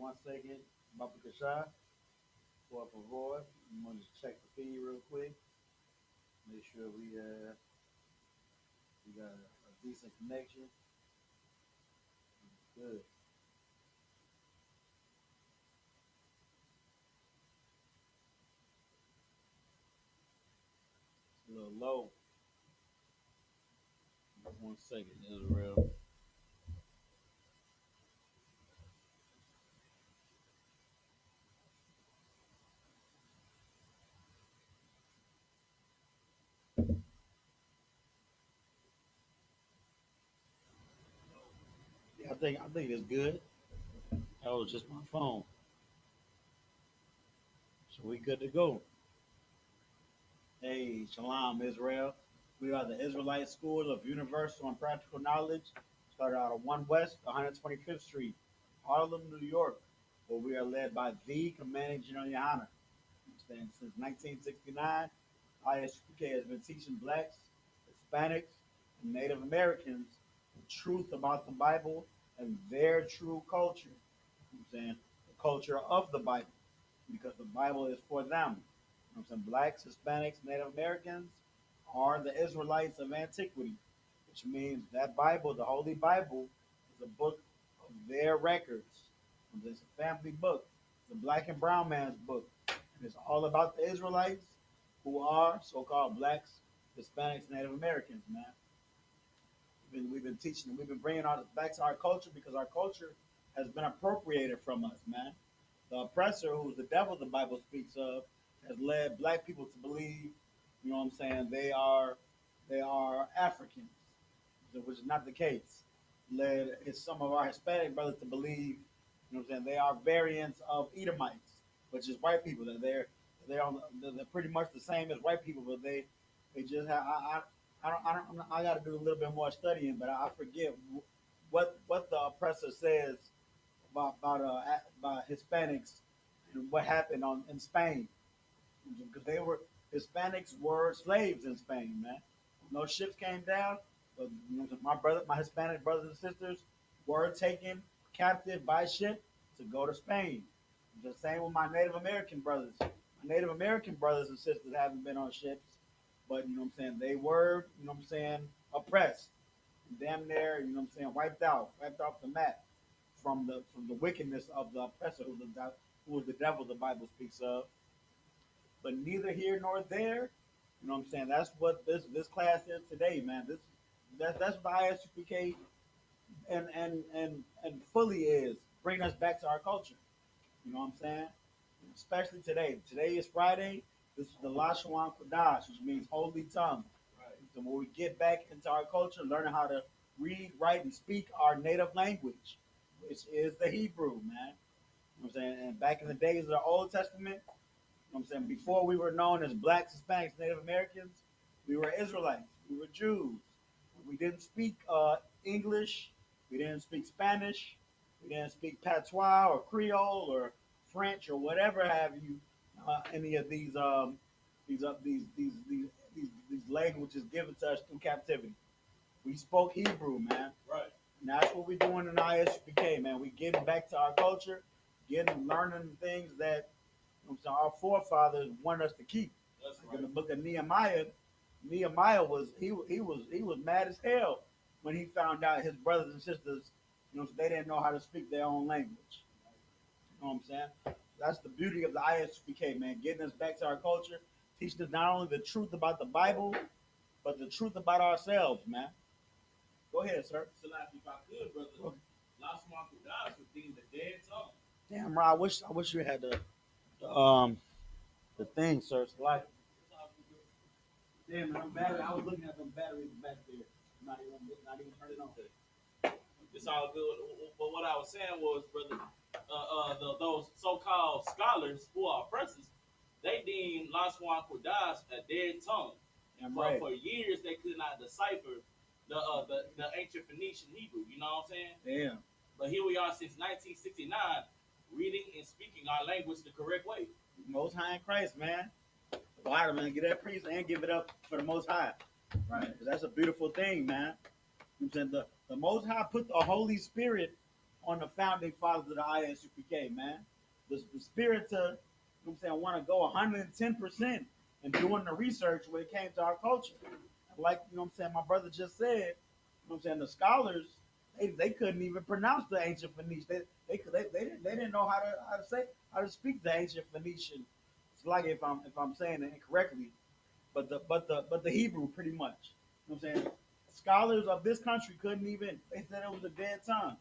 1 second. Bapakasha, por favor. I'm going to check the feed real quick. Make sure we got a decent connection. Good. It's a little low. 1 second, Israel. Yeah, I think it's good. That was just my phone. So we good to go. Hey, Shalom, Israel. We are the Israelite School of Universal and Practical Knowledge, started out of 1 West, 125th Street, Harlem, New York, where we are led by the Commanding General YAHANNA. Since 1969, I.S.U.P.K has been teaching blacks, Hispanics, and Native Americans the truth about the Bible and their true culture. You know what I'm saying? The culture of the Bible, because the Bible is for them. You know what I'm saying? Blacks, Hispanics, Native Americans are the Israelites of antiquity, which means that Bible, the Holy Bible, is a book of their records. It's a family book. It's a black and brown man's book. And it's all about the Israelites who are so-called blacks, Hispanics, Native Americans, man. We've been teaching, we've been bringing our back to our culture because our culture has been appropriated from us, man. The oppressor, who's the devil the Bible speaks of, has led black people to believe, you know what I'm saying, they are Africans, which is not the case. Led some of our Hispanic brothers to believe, you know what I'm saying, they are variants of Edomites, which is white people. That they're pretty much the same as white people, but they just have I got to do a little bit more studying, but I forget what the oppressor says about Hispanics and what happened in Spain, because they were Hispanics were slaves in Spain, man. No ships came down, but you know, my Hispanic brothers and sisters were taken captive by ship to go to Spain. The same with my Native American brothers. My Native American brothers and sisters haven't been on ships, but you know what I'm saying, they were, you know what I'm saying, oppressed, damn near, you know what I'm saying, wiped off the map from the wickedness of the oppressor who was the devil the Bible speaks of. But neither here nor there. You know what I'm saying? That's what this class is today, man. That's what I.S.U.P.K and fully is bring us back to our culture. You know what I'm saying? Especially today. Today is Friday. This is the Lashawan Qadash, which means holy tongue. Right. So when we get back into our culture, learning how to read, write, and speak our native language, which is the Hebrew, man. You know what I'm saying? And back in the days of the Old Testament, you know what I'm saying, before we were known as blacks, Hispanics, Native Americans, we were Israelites. We were Jews. We didn't speak English. We didn't speak Spanish. We didn't speak patois or Creole or French or whatever have you. Any of these languages given to us through captivity. We spoke Hebrew, man. Right. And that's what we're doing in I.S.U.P.K, man. We getting back to our culture, learning things that, you know, our forefathers want us to keep. That's like right. In the book of Nehemiah, Nehemiah was mad as hell when he found out his brothers and sisters, you know, they didn't know how to speak their own language. You know what I'm saying? That's the beauty of the I.S.U.P.K, man, getting us back to our culture, teaching us not only the truth about the Bible, but the truth about ourselves, man. Go ahead, sir. So, like, if I could, brother, last month with God was being the dead tongue. Damn, bro, I wish you had the thing, sir. It's like, damn, man, I'm battery. I was looking at them batteries back there. Not even turning on. It's all good. But what I was saying was, brother, those so-called scholars who are oppressors, they deem Lashawan Qadash a dead tongue. Right. For years, they could not decipher the ancient Phoenician Hebrew. You know what I'm saying? Damn. But here we are since 1969, reading and speaking our language the correct way. Most High in Christ, man. Wow, man, get that praise and give it up for the Most High. Right. That's a beautiful thing, man. You know, the Most High put the Holy Spirit on the founding fathers of the I.S.U.P.K, man. The spirit to, you know what I'm saying, want to go 110% in doing the research when it came to our culture. Like, you know what I'm saying, my brother just said, you know what I'm saying, the scholars, they couldn't even pronounce the ancient Phoenician. They didn't know how to speak the ancient Phoenician. It's like if I'm saying it incorrectly, but the Hebrew pretty much. You know what I'm saying? Scholars of this country couldn't even. They said it was a dead tongue.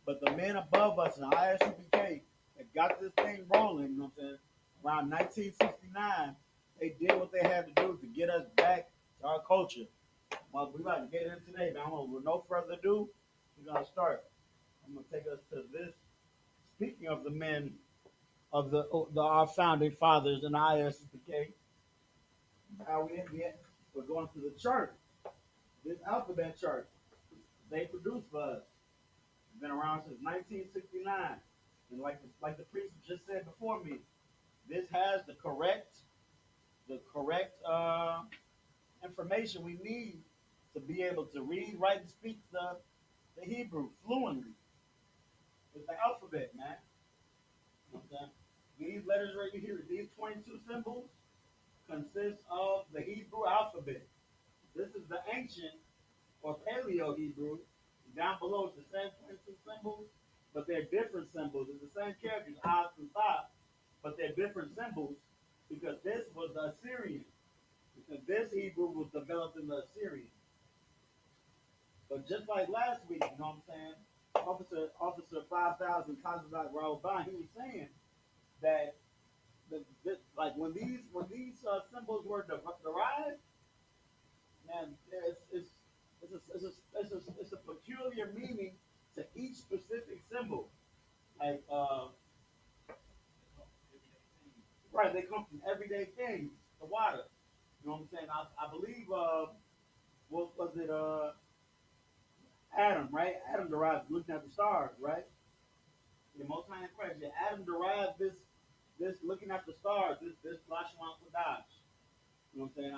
But the men above us in the I.S.U.P.K that got this thing rolling, you know what I'm saying? Around 1969, they did what they had to do to get us back to our culture. Well, we about to get in today, man. With no further ado, we're gonna start. I'm gonna take us to this. Speaking of the men of the our founding fathers in the I.S.U.P.K, how we're going to the chart. This alphabet chart they produced for us. It's been around since 1969. And like the priest just said before me, this has the correct information we need to be able to read, write, and speak the Hebrew fluently. It's the alphabet, man. You know what I'm saying? These letters right here, these 22 symbols, consist of the Hebrew alphabet. This is the ancient or Paleo Hebrew. Down below is the same 22 symbols, but they're different symbols. It's the same characters, I through Tha, but they're different symbols because this was the Assyrian. Because this Hebrew was developed in the Assyrian. But just like last week, you know what I'm saying? Officer 5000 Qadash Raoban, he was saying that like when these symbols were derived, man, it's a peculiar meaning to each specific symbol. Like, right, they come from everyday things. The water, you know what I'm saying? I believe, what was it? Adam, right? Adam derived looking at the stars, right? The Most High in Christ. Yeah, Adam derived this looking at the stars, this Lashawan Qadash. You know what I'm saying?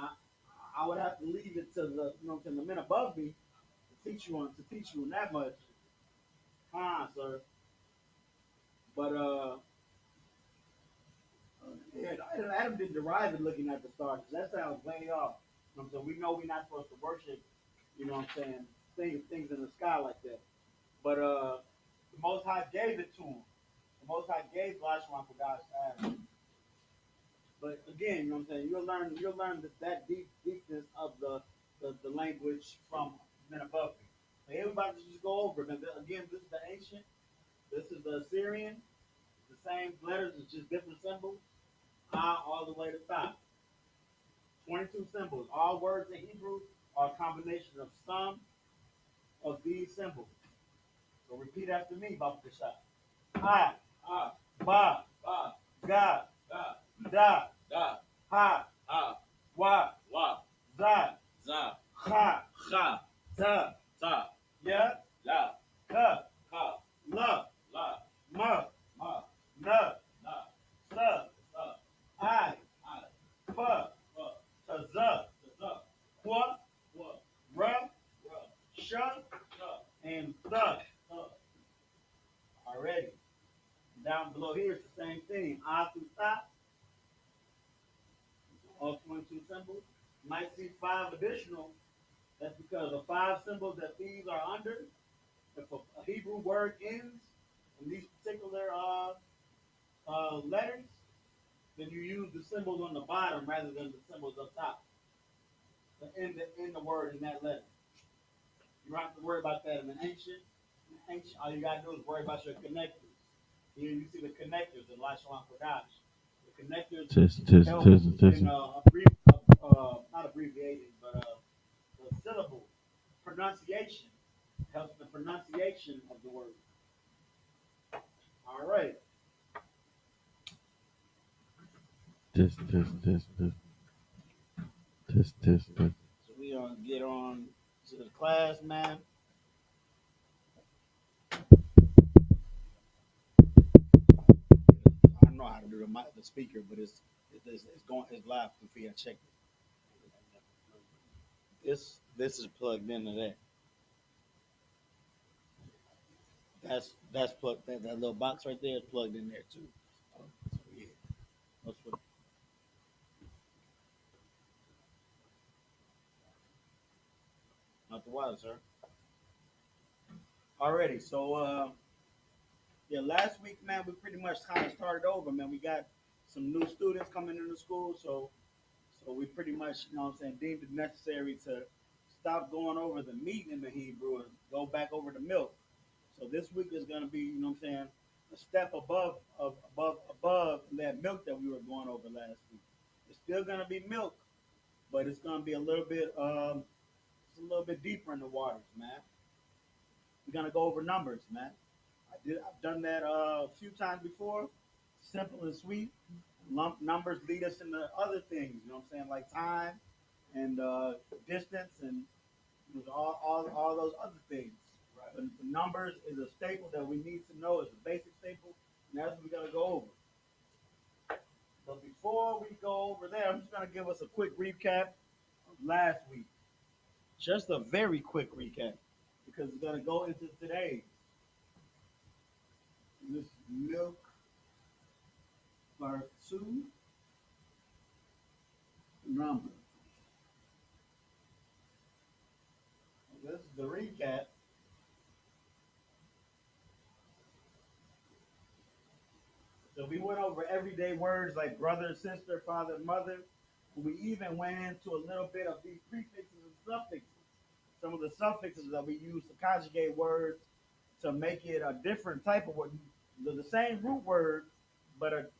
I would have to leave it to the, you know what I'm saying, the men above me to teach you on that much. Sir. But yeah, Adam didn't derive it looking at the stars. That sounds way off. You know what I'm saying? We know we're not supposed to worship, you know what I'm saying, things in the sky like that. But the Most High gave it to him. The Most High gave Lashawan for God's Adam. But again, you know what I'm saying, you'll learn that deepness of the language from men above me. So everybody just go over it. Again, this is the ancient, this is the Assyrian, the same letters, it's just different symbols. All the way to top. 22 symbols. All words in Hebrew are a combination of some of these symbols. So repeat after me, Baba Kashah. I, Ah, Ba, ah, Ga, da, Da, da, Ha, ah, Wa, wa, Za, za, Ha, cha, Ta, ta, Ya, la, Ka, ka, La, la, Ma, ma, Na, na, Sa, sa, I, I, Pa, fa, Ta, Za, za, Kwa, wa, Ra, ra, Sha, cha, and Tha. ta, Already. Down below here it's the same thing. I through Tha, all 22 symbols. You might see five additional. That's because the five symbols that these are under, if a Hebrew word ends in these particular letters, then you use the symbols on the bottom rather than the symbols up top to end the word in that letter. You don't have to worry about that in an ancient. All you gotta do is worry about your connectors. Here you see the connectors in Lashawan Qadash. The connectors help in not abbreviating, but the syllable pronunciation helps the pronunciation of the word. All right. So we gonna get on to the class, man. I don't know how to do the speaker, but it's going it's live. If you check it. This is plugged into that. That's plugged. That little box right there is plugged in there too. So yeah, that's what. Not the water, sir. Already. So yeah, last week, man, we pretty much kind of started over, man. We got some new students coming into school, so we pretty much, you know what I'm saying, deemed it necessary to stop going over the meat in the Hebrew and go back over the milk. So this week is gonna be, you know what I'm saying, a step above that milk that we were going over last week. It's still gonna be milk, but it's gonna be it's a little bit deeper in the waters, man. We're gonna go over numbers, man. I've done that a few times before. Simple and sweet. Numbers lead us into other things. You know what I'm saying, like time and distance and all those other things. Right. But the numbers is a staple that we need to know. It's a basic staple, and that's what we gotta go over. But before we go over there, I'm just gonna give us a quick recap of last week. Just a very quick recap because we're gonna go into today. This milk part two number. This is the recap. So we went over everyday words like brother, sister, father, mother. We even went into a little bit of these prefixes and suffixes. Some of the suffixes that we use to conjugate words to make it a different type of word. The same root word, but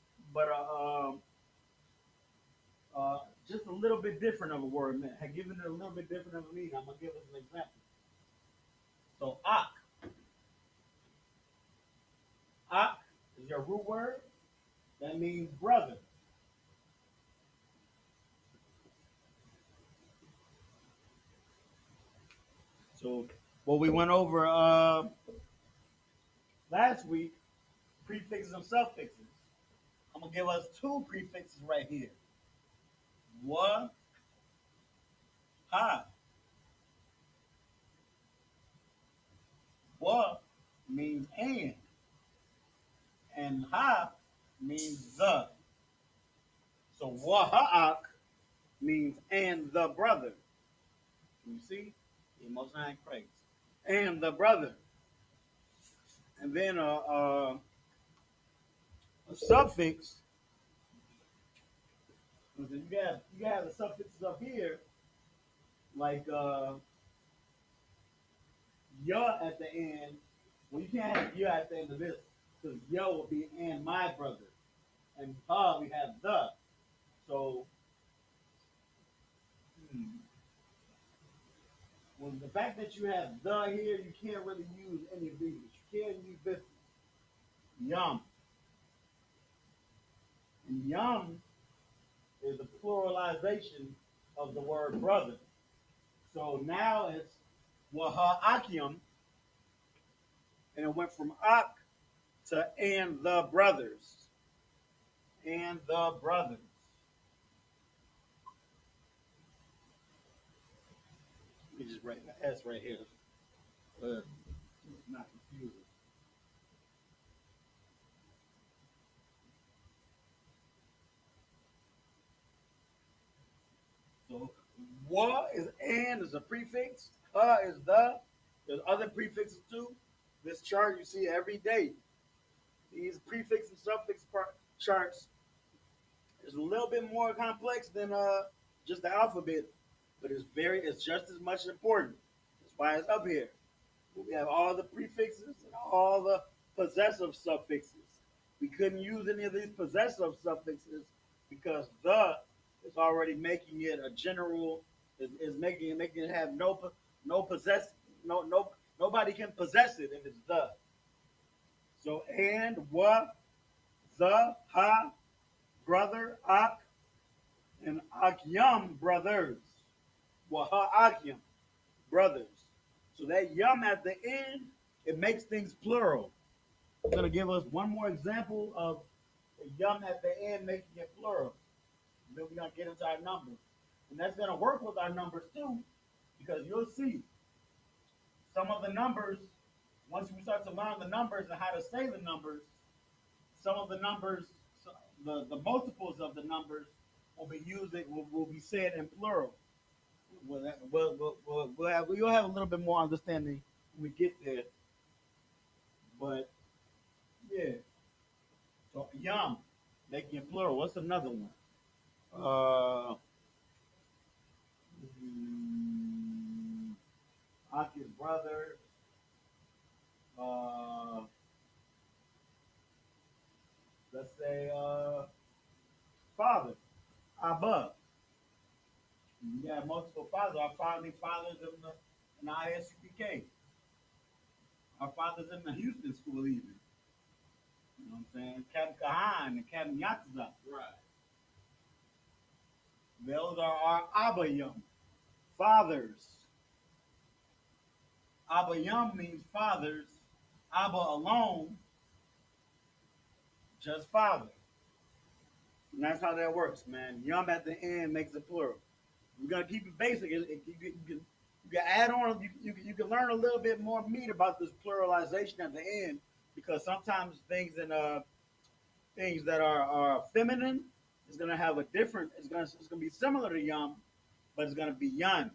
just a little bit different of a word. Man. Had given it a little bit different of a meaning. I'm gonna give us an example. So ak is your root word. That means brother. So what we went over last week, prefixes and suffixes. I'm gonna give us two prefixes right here. Wa, ha. Wa means and ha means the. So waha'ak means and the brother. You see? The Most High Christ. And the brother. And then a suffix. You have the suffixes up here, like ya at the end. Well, you can't have ya at the end of this because ya will be and my brother, and ha we have the. So, hmm, well, the fact that you have the here, you can't really use any of these. You can use this yum, and yum is a pluralization of the word brother. So now it's waha'akim, and it went from ak to and the brothers. And the brothers. Let me just write the S right here. It's not confusing. So wa is and is a prefix. Is the. There's other prefixes too. This chart you see every day. These prefix and suffix charts is a little bit more complex than just the alphabet, but it's just as much important. That's why it's up here. We have all the prefixes and all the possessive suffixes. We couldn't use any of these possessive suffixes because the is already making it a general is making it have no possess no nobody can possess it if it's the. So and what the ha brother ak and akyam brothers. Waha akyam brothers. So that yum at the end, it makes things plural. I'm gonna give us one more example of the yum at the end making it plural. And then we're gonna get into our numbers. And that's gonna work with our numbers too, because you'll see some of the numbers once we start to learn the numbers and how to say the numbers, some of the numbers, the multiples of the numbers will be used, will be said in plural. We'll have a little bit more understanding when we get there. But yeah, so yum, making it plural. What's another one? Uh, mm, Aki's brother. Uh, let's say father, Abba. You got multiple fathers. Our founding fathers in the I.S.U.P.K. Our fathers in the Houston school even. You know what I'm saying? Captain Kahan and Captain Yatza. Right. Those are our Abba Yum. Fathers. Abba Yum means fathers. Abba alone, just father. And that's how that works, man. Yum at the end makes it plural. We're gonna keep it basic. You can add on. You can learn a little bit more meat about this pluralization at the end because sometimes things that are feminine is gonna have a different. It's gonna be similar to yum, but it's gonna be yun.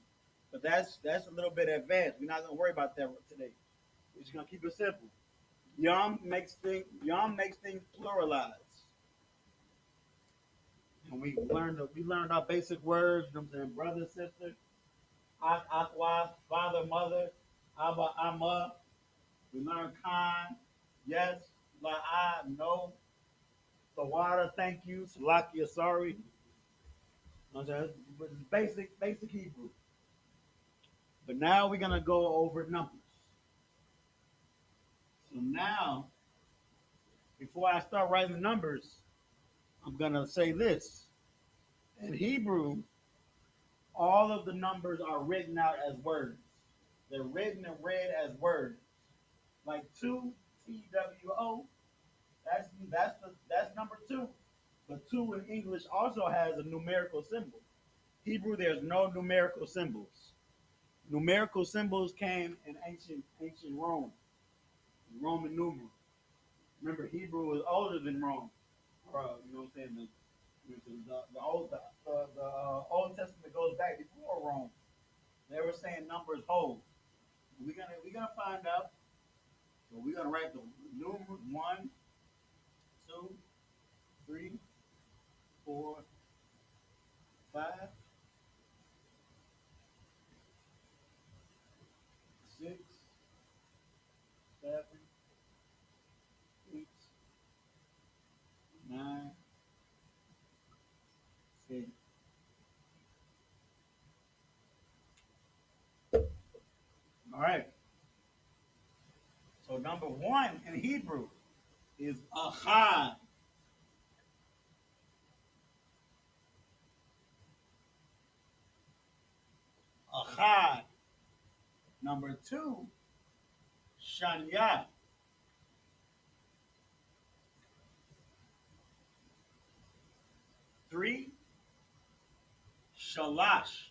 But that's a little bit advanced. We're not gonna worry about that today. We're just gonna keep it simple. Yum makes things pluralize. And we learned our basic words. You know what I'm saying? Brother, sister, Aqua, father, mother, Abba, Amma. We learned Khan, yes, La'a, no, Tawada, thank you, Salakia, sorry. You know what I'm saying? It's basic Hebrew. But now we're gonna go over numbers. So now, before I start writing the numbers, I'm gonna say this. In Hebrew, all of the numbers are written out as words. They're written and read as words. Like two, TWO, that's number two. But two in English also has a numerical symbol. Hebrew, there's no numerical symbols. Numerical symbols came in ancient Rome, Roman numeral. Remember, Hebrew was older than Rome. You know what I'm saying? The Old Testament goes back before Rome. They were saying numbers hold. We're gonna find out. So we're gonna write the numeral 1, 2, 3, 4, 5, 6, 7, 8, 9, 10. All right. So number one in Hebrew is Ahad. Ahad. Number two, Shanya. Three, Shalash.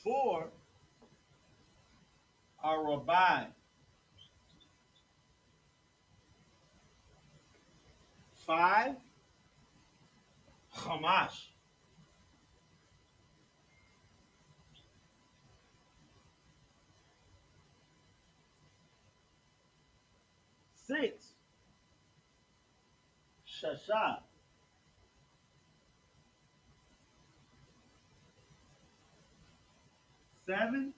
Four, Arabai. Five, Hamash. Six, Shasha. Seven,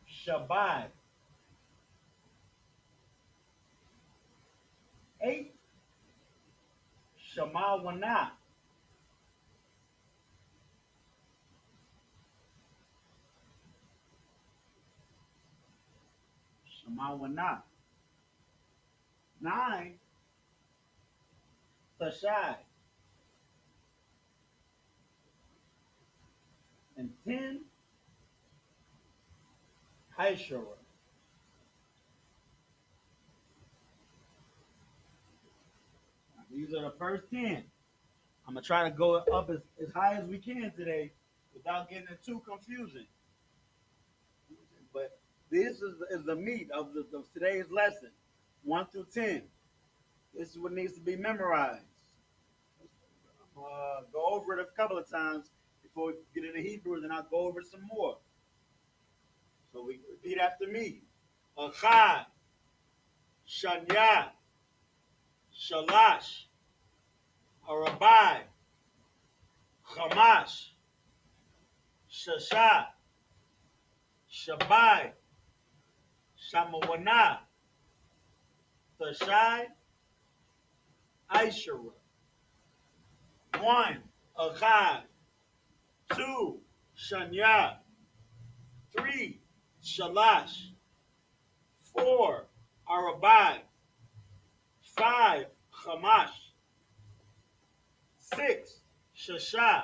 Shabbat. Eight, Shemawana. Shemawana. Nine, Tashai. And 10, Haishora. These are the first 10. I'm going to try to go up as high as we can today without getting it too confusing. But this is the meat of today's lesson, 1 through 10. This is what needs to be memorized. Go over it a couple of times before we get into Hebrew, and then I'll go over some more. So we repeat after me. Achad, Shanya, Shalash, Arabai, Chamash, Shasha, Shabai, Shamawana, Thashai, Aishara. One, Achad. Two, Shanya. Three, Shalash. Four, Arabai. Five, Chamash. Six, Shasha.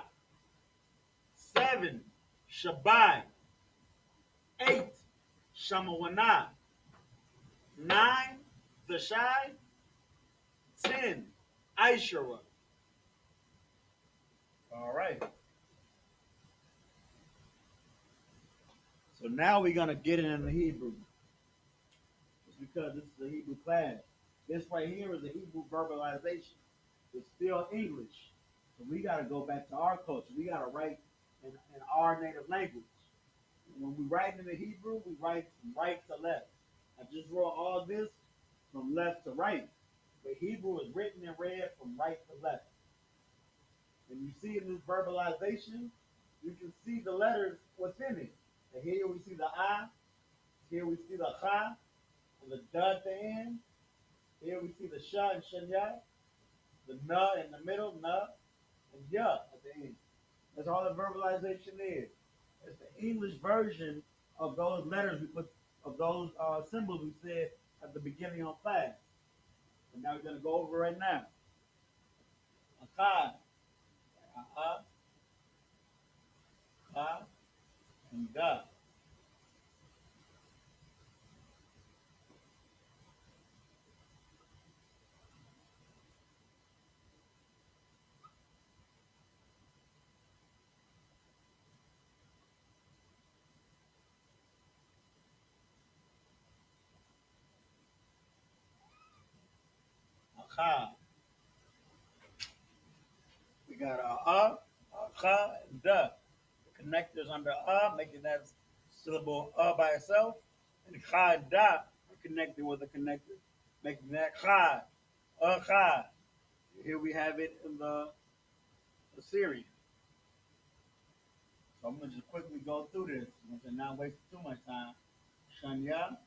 Seven, Shabai. Eight, Shamawana. Nine, Thashai. 10, Aishara. All right. So now we're gonna get into Hebrew. Just because this is a Hebrew class. This right here is a Hebrew verbalization. It's still English. So we gotta go back to our culture. We gotta write in our native language. When we write in the Hebrew, we write from right to left. I just wrote all this from left to right. But Hebrew is written and read from right to left. And you see in this verbalization, you can see the letters within it. And here we see the I, here we see the Cha, and the Da at the end. Here we see the Sha and Shanya, the Na in the middle, Na, and Ya at the end. That's all the verbalization is. It's the English version of those letters we put, of those symbols we said at the beginning of class. And now we're going to go over right now. Achad, Aha, Ha, and Da. Achad. We got Cha, and Da. The connectors under making that syllable by itself. And Cha and Da are connected with a connector, making that Cha, Cha. Here we have it in the Syrian. So I'm going to just quickly go through this and not waste too much time. Shanya,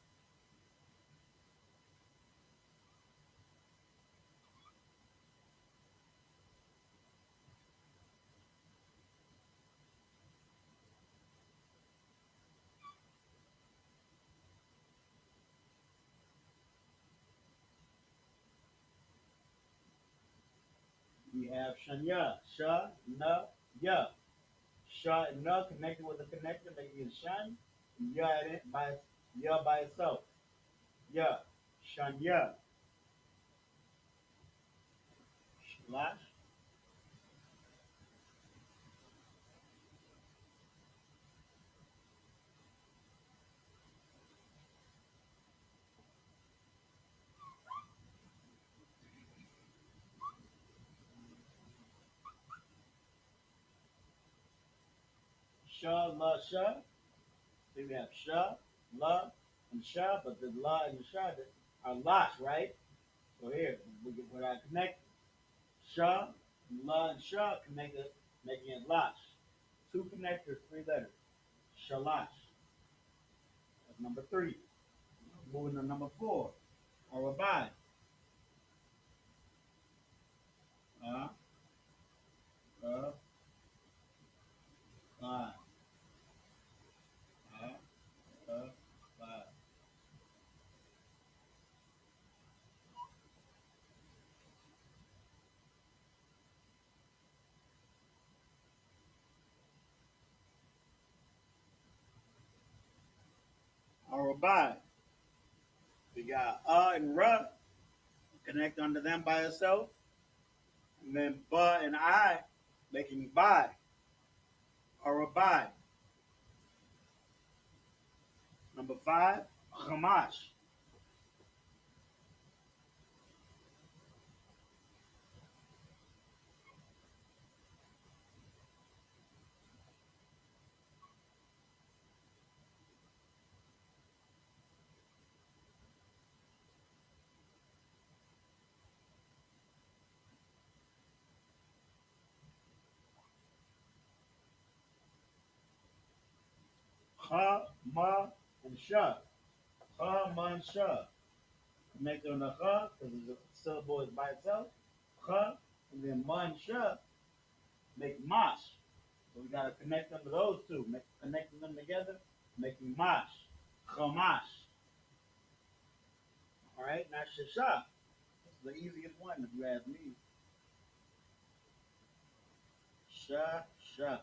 we have Shanya, Sha, Na, Ya. Sha and Na connected with a connector, making it Shan. And Ya, Ya by itself. Ya, Shanya, Shlash, Sha, La, Sha. See, we have Sha, La, and Sha, but the La and the Sha are Lash, right? So here, we got connected. Sha, La, and Sha connected, making it Lash. Two connectors, three letters. Shalash. That's number three. Moving to number four. Arabai. Uh, uh, uh, uh, uh, uh. Arabai. We got and Ra. Connect under them by itself. And then Ba and I making Bai. Arabai. Number 5, Hamash. Ha, Ma, and Sha. Ha, Ma, and Sha. Connect on the Ha, because the syllable is by itself. Ha, and then Ma and Sha make Mash. So we got to connect them to those two. Connecting them together, making Mash. Chamash. All right, now Shasha. That's the easiest one if you ask me. Sha, Sha.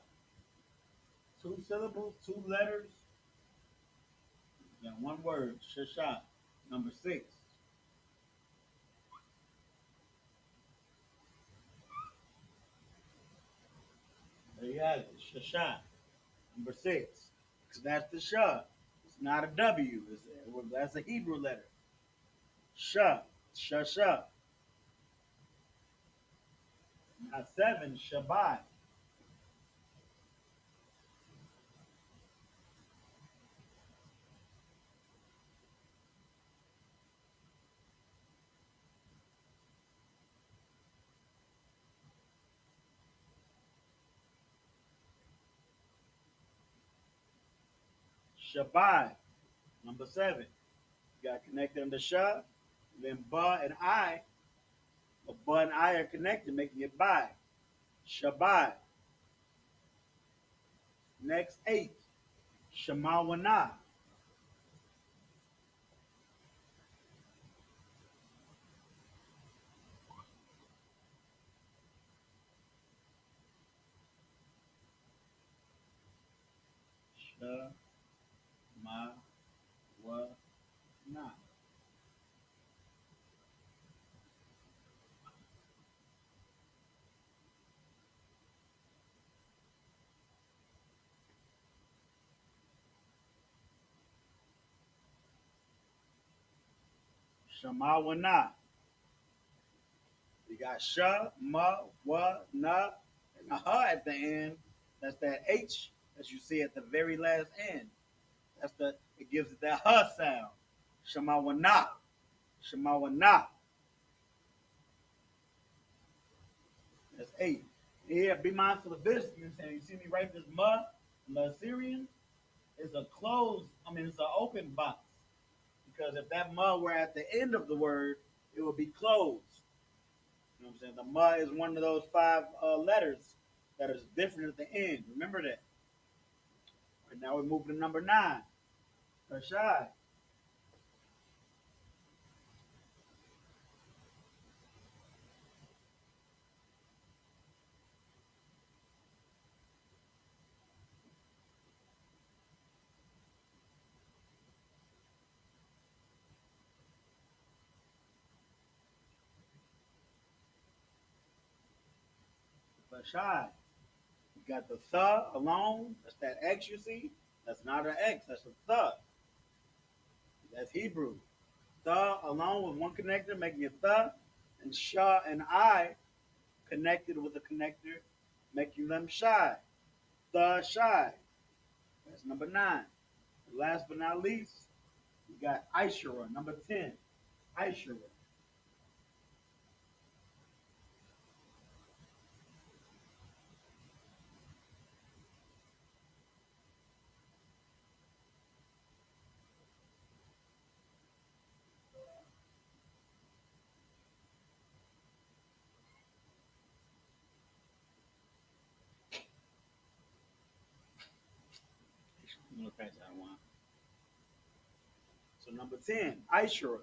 Two syllables, two letters, and one word. Shasha. Number 6. There you have it. Shasha. Number 6. That's the Sha. It's not a W. That's a Hebrew letter. Sha. Shasha. Now 7. Shabbat. Shabbat. Number 7. You got to connect them to Sha. Then Ba and I. But Ba and I are connected, making it Bai. Shabbat. Next 8. Shemawana. Shemawana. Shemawana. You got Sha, Ma, Wa, Na, and a Ha at the end. That's that H that you see at the very last end. It gives it that Ha sound. Shemawana. Shemawana. That's 8. Yeah, be mindful of this. You see me write this Ma in the Assyrian? It's a closed, it's an open box. Because if that Ma were at the end of the word, it would be closed. You know what I'm saying? The Ma is one of those 5 letters that is different at the end. Remember that. Right now we're moving to number 9. Rashad. Rashad. You got the Tha alone. That's that X you see. That's not an X. That's a Tha. That's Hebrew. Tha alone with one connector, making it Tha. And Shah and I connected with a connector, making them Shy. Tha Shy. That's number 9. Last but not least, you got Ishura, number 10. Ishura. I'm gonna pass that one. So number 10, Ishura.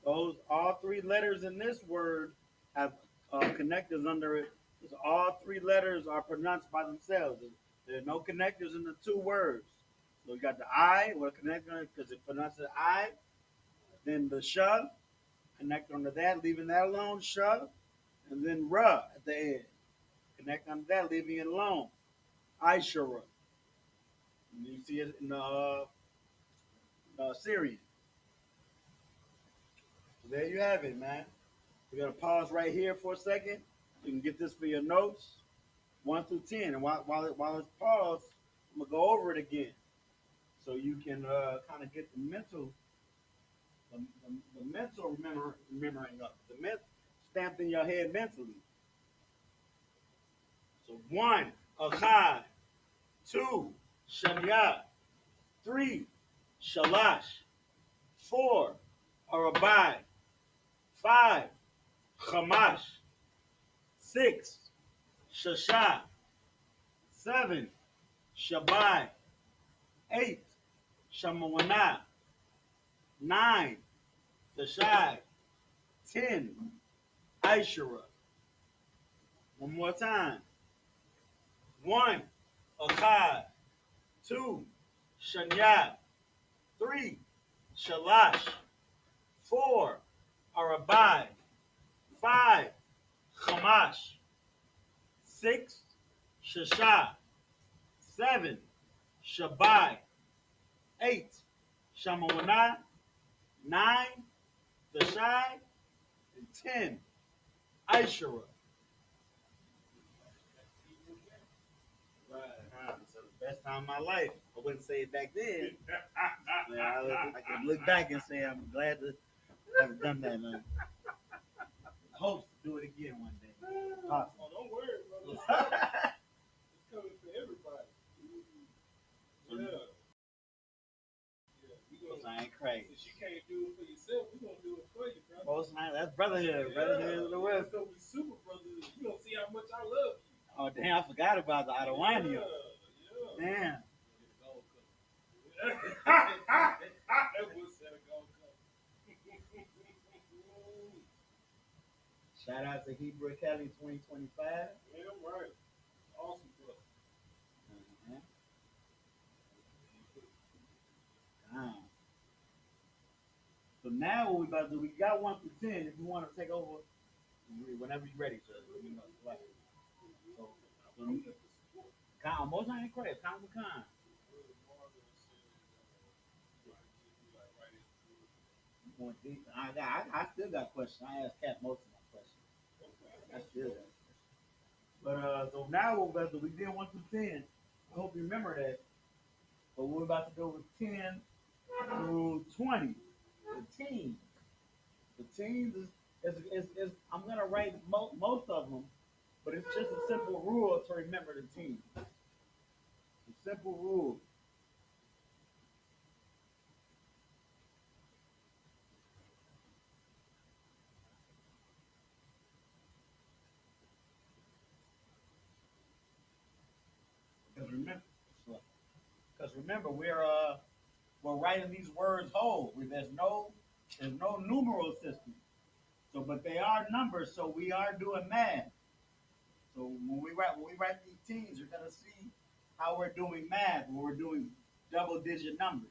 Those all 3 letters in this word have connectors under it. Because all 3 letters are pronounced by themselves. There are no connectors in the 2 words. So you got the I with a connector because it pronounces I. Then the Sha, connect onto that, leaving that alone, Sha. And then Ra at the end. Connect onto that, leaving it alone. I.S.U.P.K. You see it in the Syrian. So there you have it, man. We're gonna pause right here for a second. You can get this for your notes, 1 through 10, and while it's paused, I'm gonna go over it again, so you can kind of get the mental remembering of it, stamped in your head mentally. So 1, 2, Shanya, 3, Shalash, 4, Arabai, 5, Chamash, 6, Shasha, 7, Shabai, 8, Shamawana, 9, Tashai, 10, I.S.U.P.K. One more time. 1, Achad, 2, Shanya, 3, Shalash, 4, Arabai, 5, Chamash, 6, Shasha, 7, Shabai, 8, Shamawana, 9, Tashai, and 10, I.S.U.P.K. Right. So the best time of my life. I wouldn't say it back then. I can look back and say I'm glad to have done that, man. Hope to do it again one day. Awesome. Oh, don't worry, brother. It's coming for everybody. Yeah. I ain't crazy. Since you can't do it for yourself, we're gonna do it for you, brother. Most night, that's brotherhood. Brotherhood of the West. It's gonna be super brotherhood. You gonna see how much I love you. Oh damn, I forgot about the Adawani. Yeah. Damn. Shout out to Hebrew Academy 2025. Yeah, right. Awesome, brother. So now what we about to do, we got 1 through 10. If you want to take over, whenever you're ready, sir. Most ain't crazy. Count the con. I still got questions. I asked Cat most of my questions. I still got questions. But so now what we're about to do, we did 1 through 10. I hope you remember that. But we're about to go with 10 through 20. The teams. The teams is I'm gonna write most of them, but it's just a simple rule to remember the team. A simple rule. Because remember, we're writing these words whole. There's no numeral system. So, but they are numbers, so we are doing math. So when we write these teams, you're gonna see how we're doing math when we're doing double digit numbers.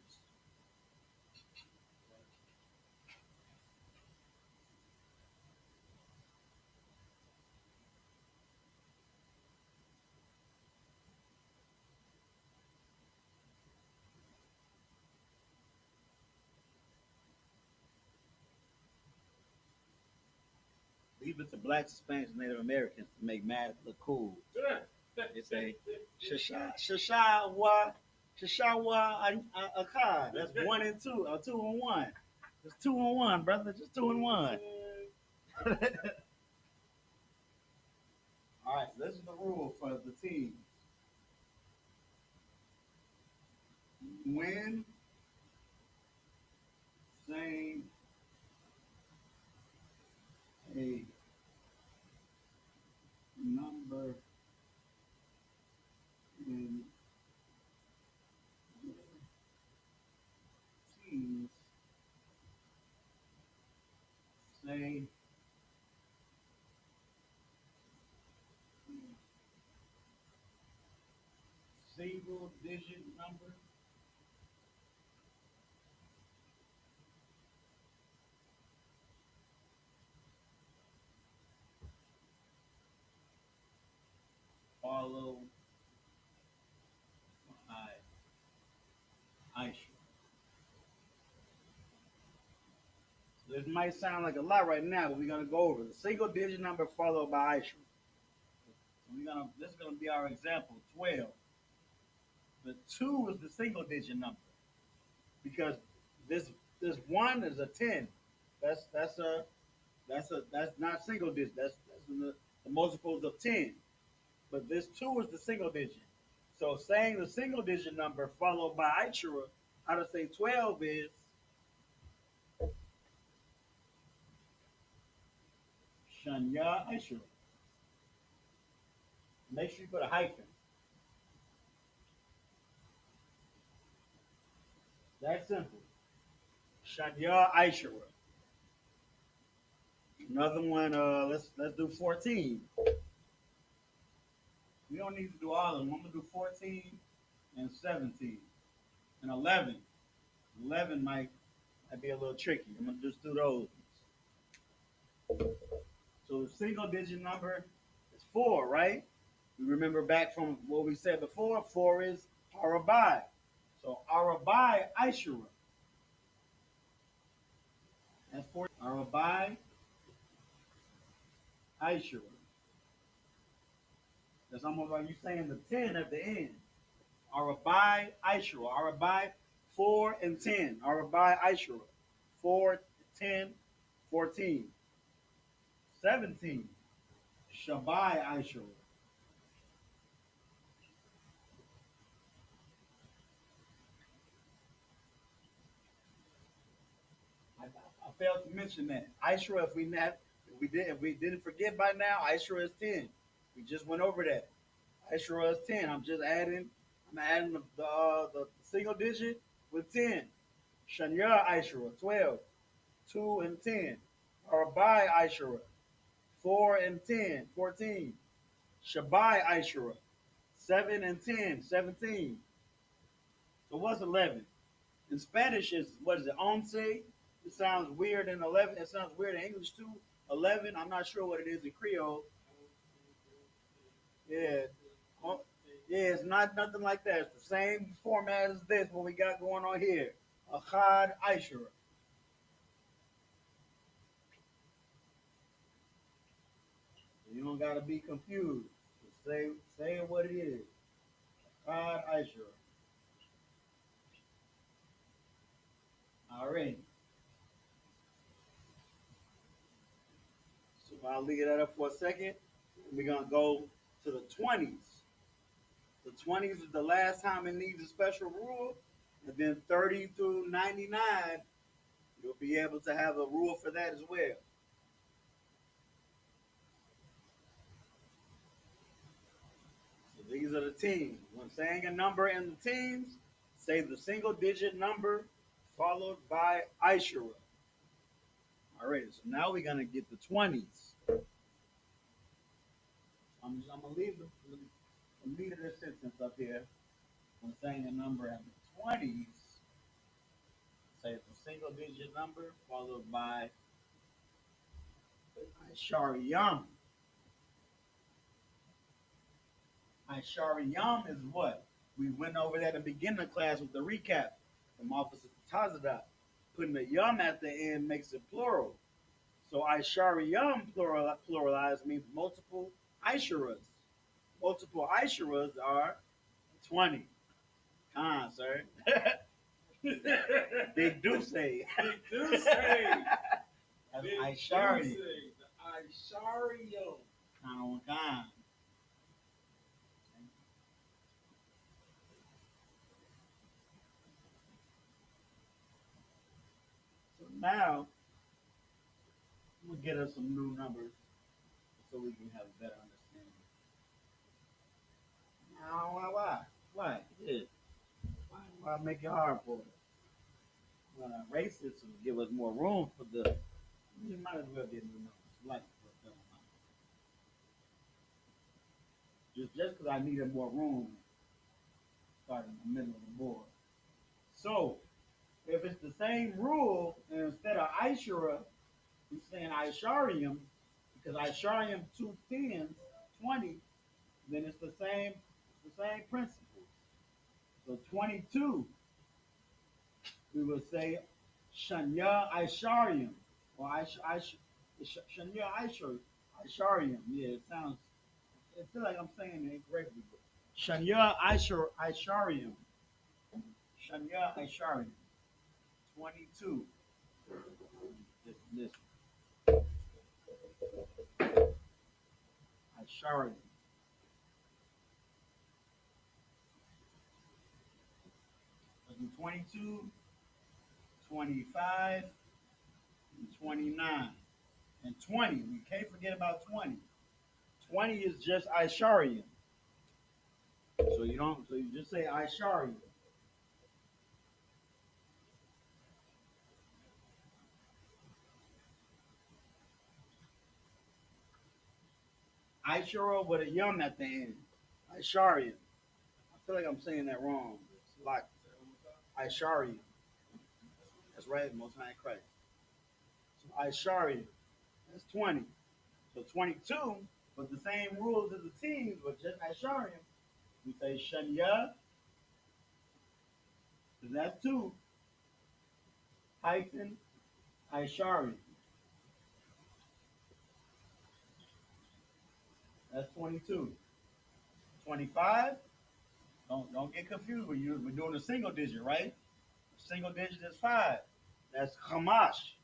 Leave it to blacks, Hispanics, and Native Americans to make math look cool. They say Shashawa Akad. That's 1 and 2, or 2 and 1. It's 2 and 1, brother. Just 2 and 1. All right, so this is the rule for the team. When saying a number in teams, say single digit number, follow This might sound like a lot right now, but we're gonna go over the single digit number followed by I.S.U.P.K. This is gonna be our example, 12. The 2 is the single digit number because this this 1 is a 10. That's that's a that's not single digit. That's the multiples of 10. But this 2 is the single digit. So saying the single digit number followed by I.S.U.P.K, how to say 12 is Shanya I.S.U.P.K. Make sure you put a hyphen. That's simple. Shanya I.S.U.P.K. Another one, let's do 14. We don't need to do all of them. I'm gonna do 14 and 17 and 11. 11 might be a little tricky. I'm gonna just do those. So the single digit number is 4, right? We remember back from what we said before. 4 is Arabai. So Arabai I.S.U.P.K. That's 4. Arabai I.S.U.P.K. That's almost like you saying the 10 at the end. Arabai I.S.U.P.K. Arabai 4 and 10. Arabai I.S.U.P.K. 4, 10, 14. 17. Shabai I.S.U.P.K. I failed to mention that. I.S.U.P.K. If we didn't forget by now, I.S.U.P.K. is 10. We just went over that. I.S.U.P.K. is 10. I'm adding the single digit with 10. Shanya I.S.U.P.K. 12. 2 and 10. Arabai I.S.U.P.K. 4 and 10. 14. Shabai I.S.U.P.K. 7 and 10. 17. So what's 11? In Spanish is what is it? Once. It sounds weird in 11. It sounds weird in English too. 11. I'm not sure what it is in Creole. Yeah. Oh, yeah, it's not nothing like that. It's the same format as this. What we got going on here. Achad I.S.U.P.K. You don't gotta be confused. Just say what it is. Achad I.S.U.P.K. All right. So I'll leave that up for a second. We're gonna go to the 20s. The 20s is the last time it needs a special rule, and then 30 through 99, you'll be able to have a rule for that as well. So these are the teams. When saying a number in the teams, say the single digit number followed by I.S.U.P.K. All right, so now we're gonna get the 20s. I'm gonna leave the meat of this sentence up here. When saying a number in the 20s, say it's a single digit number followed by Ishariyam. Ishariyam is what? We went over that at the beginning of class with the recap from Officer Tazadat. Putting the yum at the end makes it plural. So Ishariyam pluralized means multiple Isharas. Multiple Isharas are 20. Come on, sir. Big do say. Big do say. That's Big Ishari. do say. The Ishario. Come on. So now I'm gonna get us some new numbers so we can have a better understanding. Now, why? Why? Yeah. Why make it hard for us? Erase it to give us more room for the. You might as well get new numbers. Like just because I needed more room, starting in the middle of the board. So if it's the same rule, and instead of Ishara, we're saying Isharium, because Isharium 2 10s, 20, then it's the same principle. So 22, we would say Shanya Isharium. Or Shania Isharium. Yeah, it sounds. It feels like I'm saying it incorrectly. Shania Isharium. Shania Isharium. 22. This Isharium. Let's do 22, 25, and 29. And 20. We can't forget about 20. 20 is just Isharium. So you don't. So you just say Isharium. Ishara with a yum at the end. Isharium. I feel like I'm saying that wrong. It's like Isharium. That's right, Most High in Christ. So Isharium. That's 20. So 22, but the same rules as the teams, but just Isharium. We say Shanya, because that's 2, hyphen Isharium. That's 22. 25, don't get confused. We're doing a single digit, right? A single digit is 5. That's Hamash.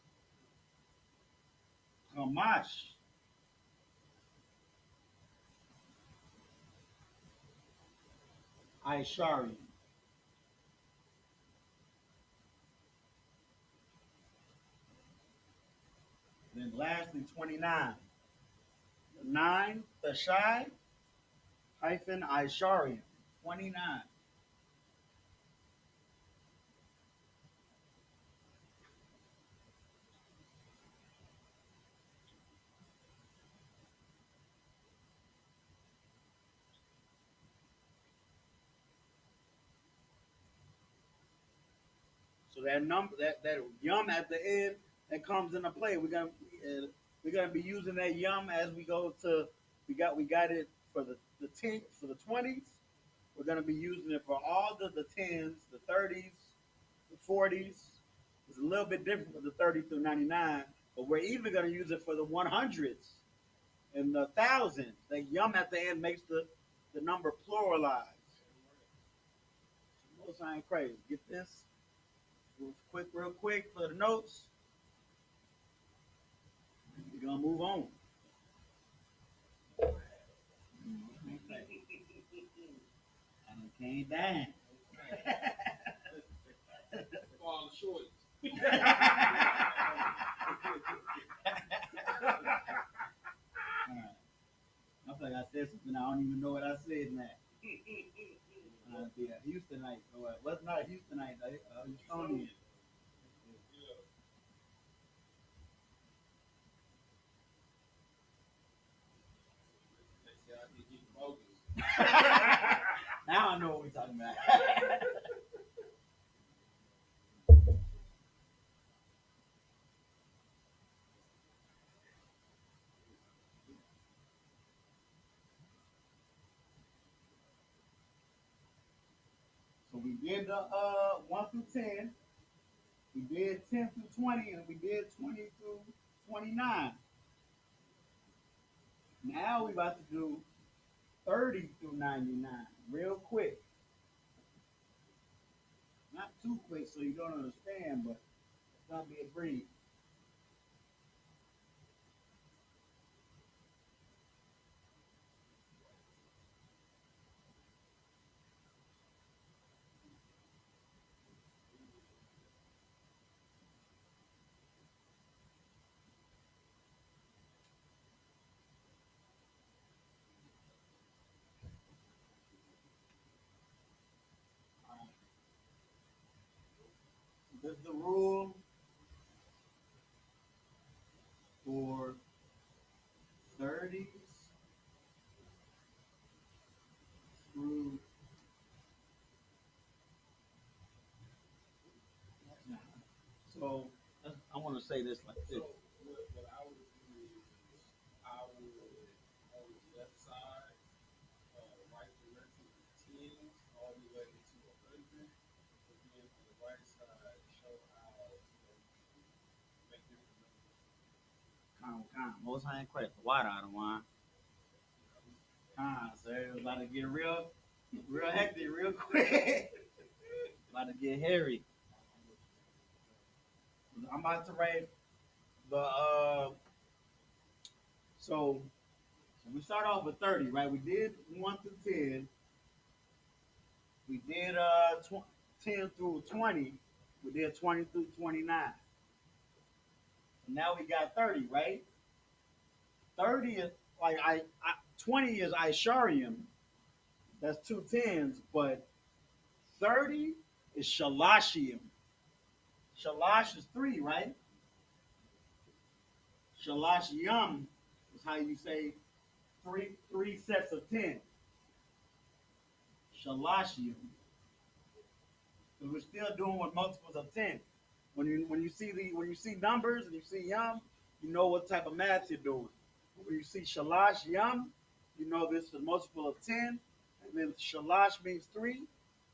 Hamash. Isharium. Then lastly, 29. 9, Tashai, hyphen Isharium. 29. So that number, that yum at the end, that comes into play. We're gonna be using that yum as we go to. We got it for the 10 for the 20s. We're gonna be using it for all the 10s, the 30s, the 40s. It's a little bit different for the 30 through 99, but we're even gonna use it for the 100s and the thousands. That yum at the end makes the number pluralize. Most I ain't crazy. Get this real quick for the notes. We're gonna move on. And it came down. For all the shorts. I feel like I said something. I don't even know what I said now. Yeah, Houstonite. Or what's not Houstonite? Houstonian. Now I know what we're talking about. So we did the 1 through 10. We did 10 through 20, and we did 20 through 29. Now we about to do 30 through 99, real quick. Not too quick so you don't understand, but it's gonna be a breeze. This is the rule for 30s through. So I want to say this like this. So what I would do is I would on the left side write the rest of the tens all the way to 100, but then on the right side show how make different numbers Most high and Christ. The water out of wine. So it was about to get real hectic, real quick. About to get hairy. I'm about to rate the so we start off with 30, right? We did 1 through 10. We did 10 through 20. We did 20 through 29. And now we got 30, right? 30 is like 20 is Isharium. That's 2 tens, but 30 is Shalashium. Shalash is 3, right? Shalashium is how you say three sets of 10. Shalashium. Because we're still doing with multiples of 10. When you see numbers and you see yum, you know what type of math you're doing. When you see shalash yum, you know this is a multiple of 10, and then shalash means 3.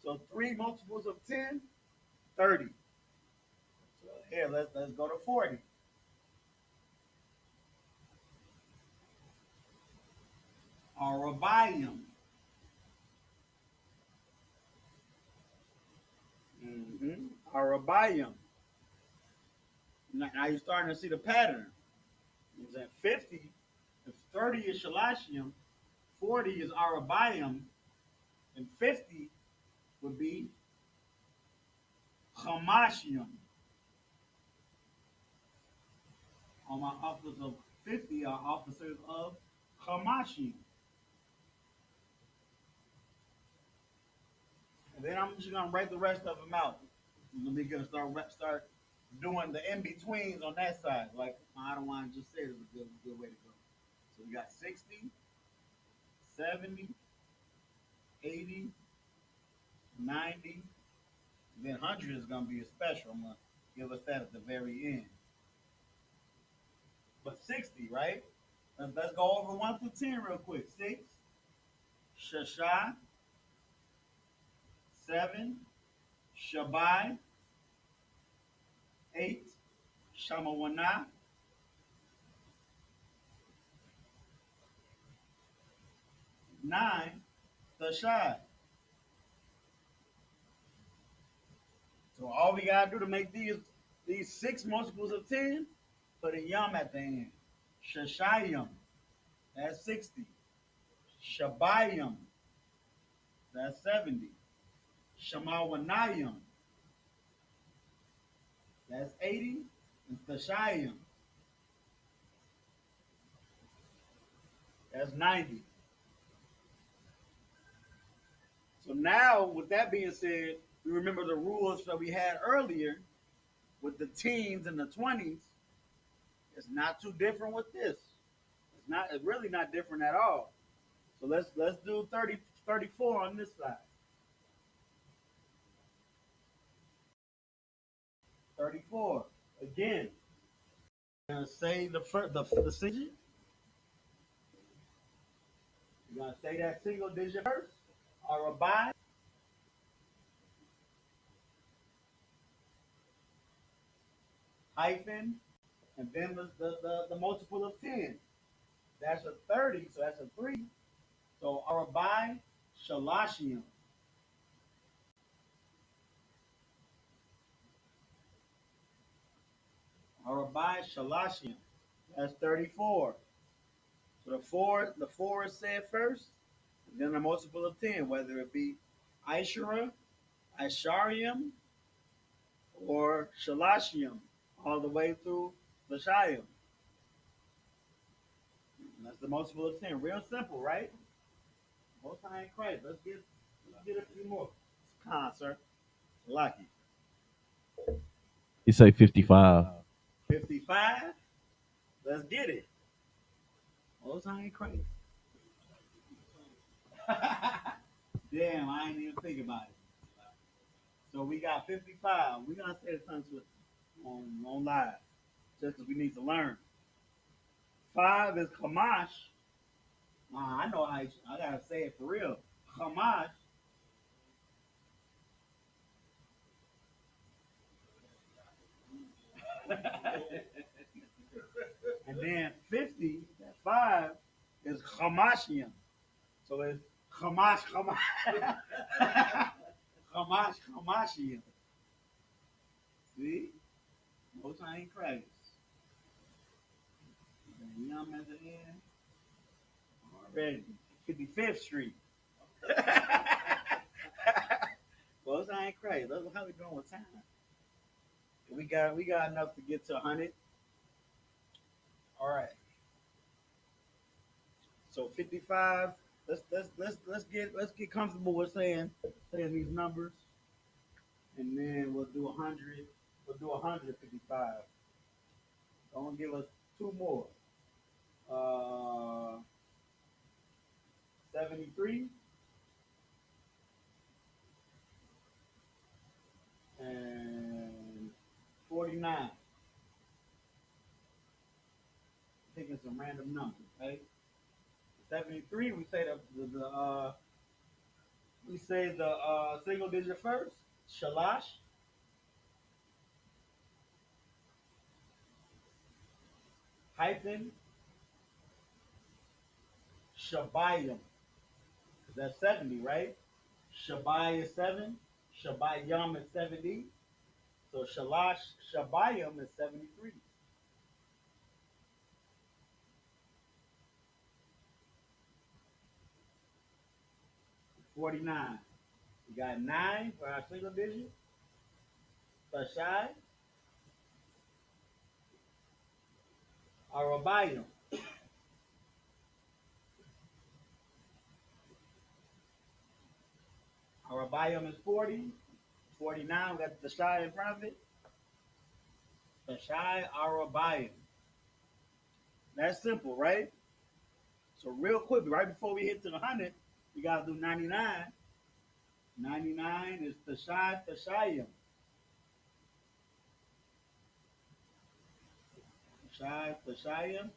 So 3 multiples of 10, 30. So here, let's go to 40. Arabayim. Arabayim. Now you're starting to see the pattern. Is that 50? If 30 is Shalashium, 40 is Arabayim, and 50 would be Hamashium. All my officers of 50 are officers of Hamashium. And then I'm just gonna write the rest of them out. We're gonna start doing the in betweens on that side. Like I don't want to just say it's a good way to go. So we got 60, 70, 80, 90, then 100 is gonna be a special. I'm gonna give us that at the very end. But 60, right? Let's go over 1 through 10 real quick. 6, Shashai, 7, Shabai, 8, Shamawana, 9, Tashai. So all we gotta do to make these 6 multiples of 10, put a yum at the end. Shashayim, that's 60. Shabayim, that's 70. Shamawanayim, that's 80. And Tashayim, that's 90. So now, with that being said, we remember the rules that we had earlier with the teens and the 20s. It's not too different with this. It's really not different at all. So let's do 30, 34 on this side. 34. Again, you're gonna say the digit. You're gonna say that single digit first, or a by, hyphen, and then the multiple of 10. That's a 30, so that's a 3. So Arabai Shalashium. Arabai Shalashium. That's 34. So the four is said first, and then a multiple of 10, whether it be Ishara, Isharium, or Shalashium, all the way through Lashayim. That's the multiple of 10. Real simple, right? Most high in Christ. Let's get a few more. Con, sir. Lucky. You say 55. 55. Let's get it. Most high in Christ. Damn, I ain't even think about it. So we got 55. We're gonna say the tongue twister on live. Just because we need to learn. 5 is Kamash. I know how I gotta say it for real. Kamash. And then Hamashian. So it's Hamashian. See? Most I ain't Christ. Yum at the end. Already. 55th Street. Most I ain't Christ. That's how we doing with time. We got enough to get to 100. All right. So 55. Let's get comfortable with saying these numbers, and then we'll do 100. We'll do 155. I'm gonna give us two more. 73 and 49. Taking some random numbers, right? 73. We say the single digit first. Shalash hyphen Shabayim. That's 70, right? Shabai is 7. Shabayam is 70. So Shalash Shabayim is 73. 49. We got 9 for our single digit. Tashai, Arabayim. Arabayim is 40. 49, we got the Tashai in front of it. Tashai Arabayim. That's simple, right? So real quick, right before we hit to the 100, we got to do 99. 99 is Tashai Tashayim. Tashai Tashayim.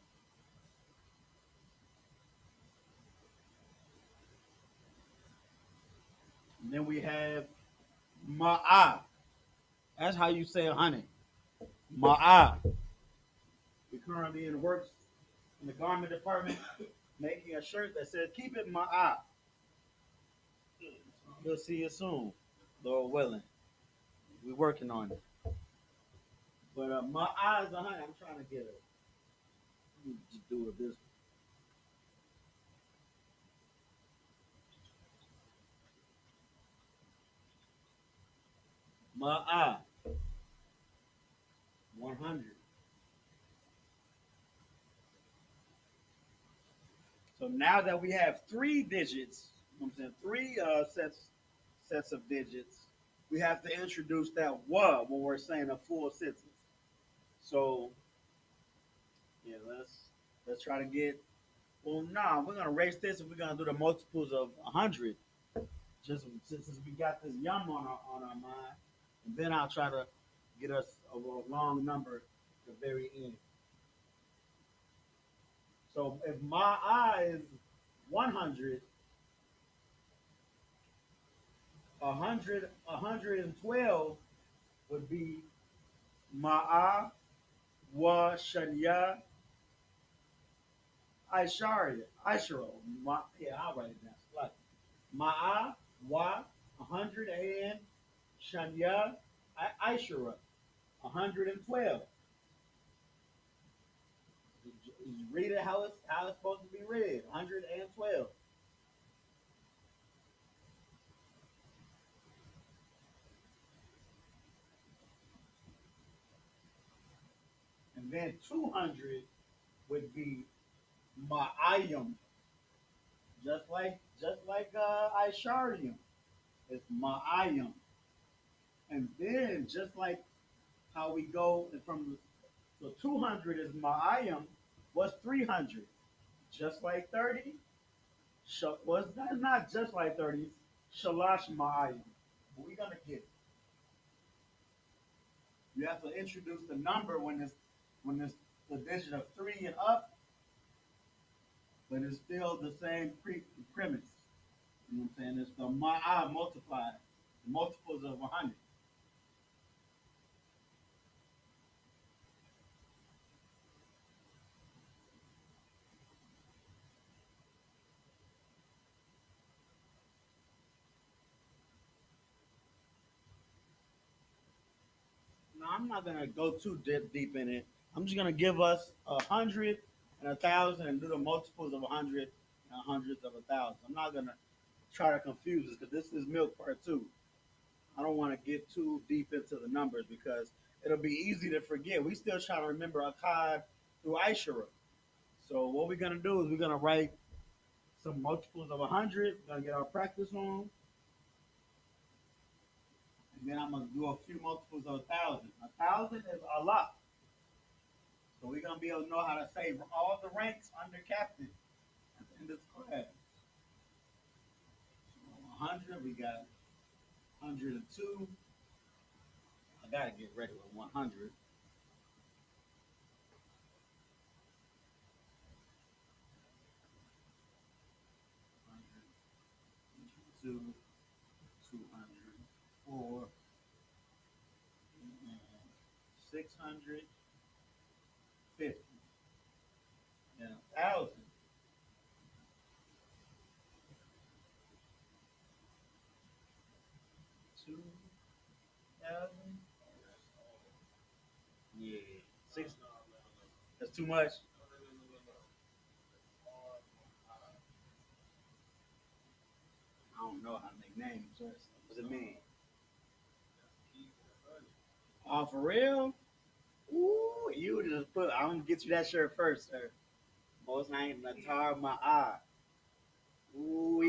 And then we have Ma'ah. That's how you say 100. Ma'ah. We're currently in works in the garment department making a shirt that says, keep it Ma'ah. We'll see you soon, Lord willing. We're working on it. But Ma'ah is 100. I'm trying to get it. Let me just do it this way. Ma'ah. 100. So now that we have 3 digits, you know what I'm saying, 3 sets of digits, we have to introduce that "wa" when we're saying a full sentence. So yeah, let's try to get. Well, nah, we're gonna erase this and we're gonna do the multiples of 100. Just since we got this yum on our mind, and then I'll try to get us a long number at the very end. So if my eye is 100, 112 would be Ma'a wa Shanya Aisharo. Yeah, I'll write it down. Like Ma'a wa 100 and Shanya Aishara 112. You read it how it's supposed to be read. 112. And then 200 would be Ma'ayim, just like Isharium. It's Ma'ayim. And then just like how we go from so 200 is Ma'ayim, what's 300? Just like 30? Was that not just like 30? Shalash Ma'ayim. But we're gonna get it. You have to introduce the number when it's the digit of 3 and up, but it's still the same premise. You know what I'm saying? It's the Ma'ah multiplied, the multiples of 100. I'm not gonna go too deep in it. I'm just gonna give us 100 and 1,000 and do the multiples of 100 and hundreds of 1,000. I'm not gonna try to confuse this because this is milk part two. I don't want to get too deep into the numbers because it'll be easy to forget. We still trying to remember Akkad through Aishara. So what we're gonna do is we're gonna write some multiples of 100. We're gonna get our practice on, and then I'm gonna do a few multiples of 1,000. 1,000 is a lot. So we're gonna be able to know how to say all the ranks under captain at the end of this class. So 100, we got 102. I gotta get ready with 100. 200, 204, 650, and 1,000. Two thousand. Yeah, six. That's too much. I don't know how to make names. What's it mean? Oh, for real? Ooh, you just put. I'm gonna get you that shirt first, sir. Most name Natar Ma'ah. Ooh,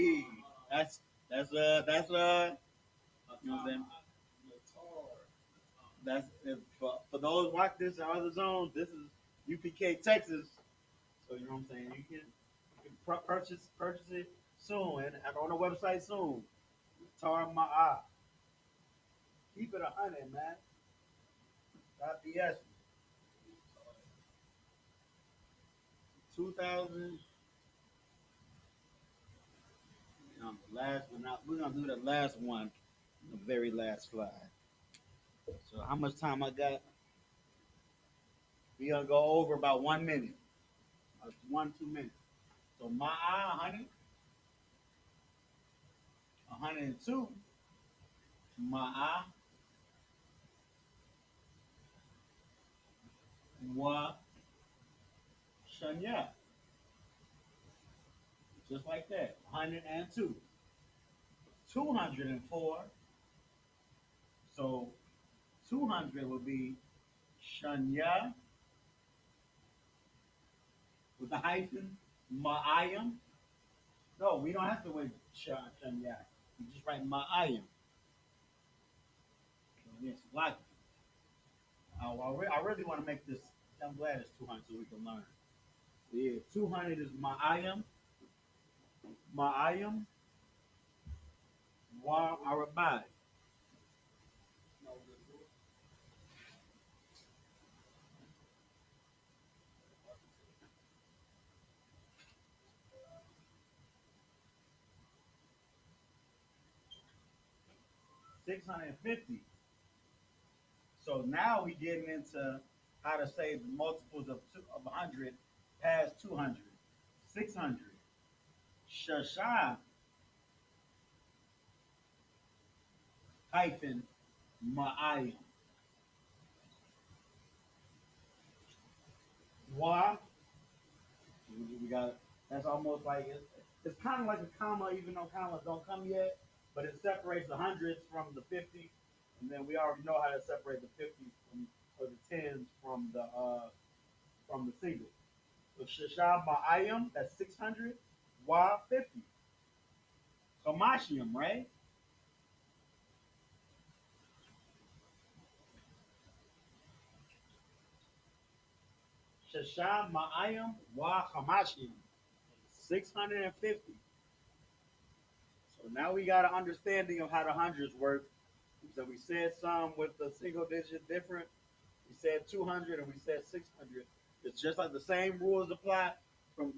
that's. You know what I'm saying? That's for those watch this in other zones. This is UPK Texas. So you know what I'm saying. You can purchase it soon and on the website soon. Tar Ma'ah. Keep it 100, man. Not BS. 2000. The last one. We're gonna do the last one, the very last slide. So how much time I got? We gonna go over about 1 minute, 1 2 minutes. So Ma'a 100, 102. Ma'a wa Shanya. Just like that. 102. 204. So 200 would be Shanya with the hyphen. Ma'ayim. No, we don't have to wait Shanya. We just write Ma'ayim. Yes, like I really want to make this. I'm glad it's 200 so we can learn. Yeah, 200 is Ma'ayim. Ma'ayim wa Arabai. 650. So now we getting into how to say the multiples of 100 past 200. 600. Shasha hyphen Ma'ayim. Wa. We got that's almost like it's kind of like a comma, even though commas don't come yet, but it separates the hundreds from the 50, and then we already know how to separate the 50s from or the tens from the single. So Shashab Ma'ayim, that's 600, Wa 50. Hamashium, right? Shashab Ma'ayim, Wa Hamashium, 650. So now we got an understanding of how the hundreds work. So we said some with the single digit different. We said 200 and we said 600. It's just like the same rules apply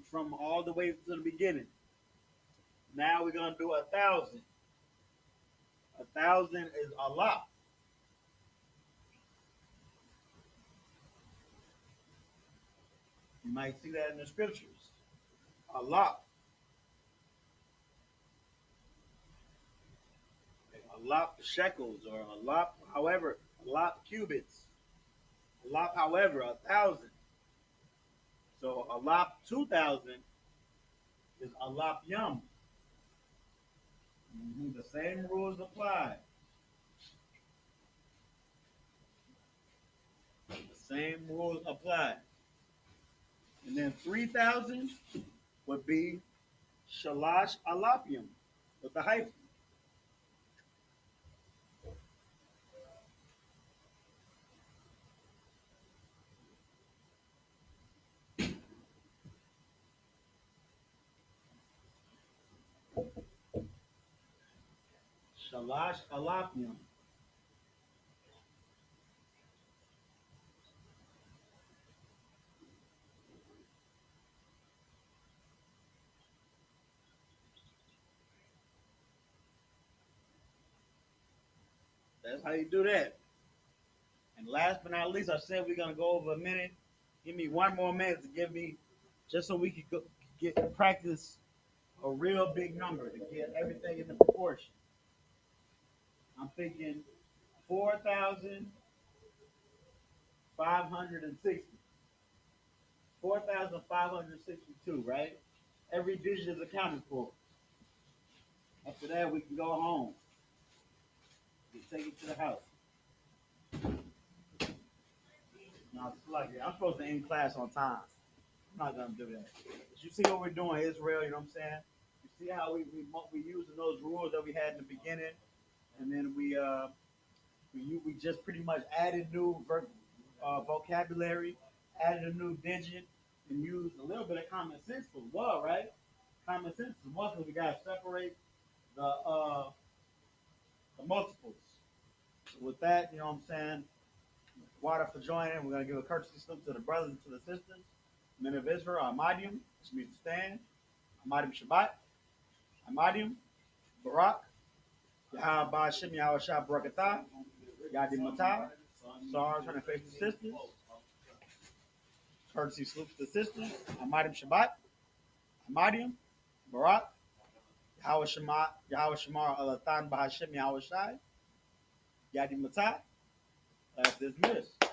from all the way to the beginning. Now we're gonna do 1,000. 1,000 is a lot. You might see that in the scriptures. A lot. A lot shekels or a lot, however, a lot cubits. Alap, however, 1,000. So Alap 2,000 is Alap Yum. The same rules apply. The same rules apply. And then 3,000 would be Shalash Alapium with the hyphen. Shalash Alapium. That's how you do that. And last but not least, I said we're gonna go over a minute. Give me one more minute to give me, just so we can get practice a real big number to get everything in the proportion. I'm thinking 4,560. 4,562, right? Every digit is accounted for. After that, we can go home. We take it to the house. Now, it's like I'm supposed to end class on time. I'm not gonna do that. But you see what we're doing, Israel. You know what I'm saying? You see how we using those rules that we had in the beginning, and then we just pretty much added new vocabulary, added a new digit, and used a little bit of common sense for what, right? Common sense is what, because we gotta separate the multiples. So with that, you know what I'm saying? Water for joining. We're gonna give a courtesy slip to the brothers and to the sisters. Men of Israel, Ahmadium, which means to stand. Ahmadium Shabbat, Ahmadium, Barak, Yahweh Ba'ashem Yahweh Shah Barakatah, Yadi Matah. SARS trying to face the sisters. Courtesy salute to the sisters. Ahmadium Shabbat, Ahmadium, Barak, Yahweh Shemar Alatan Ba'ashem Yahweh Shai, Yadi Matah. That's dismissed.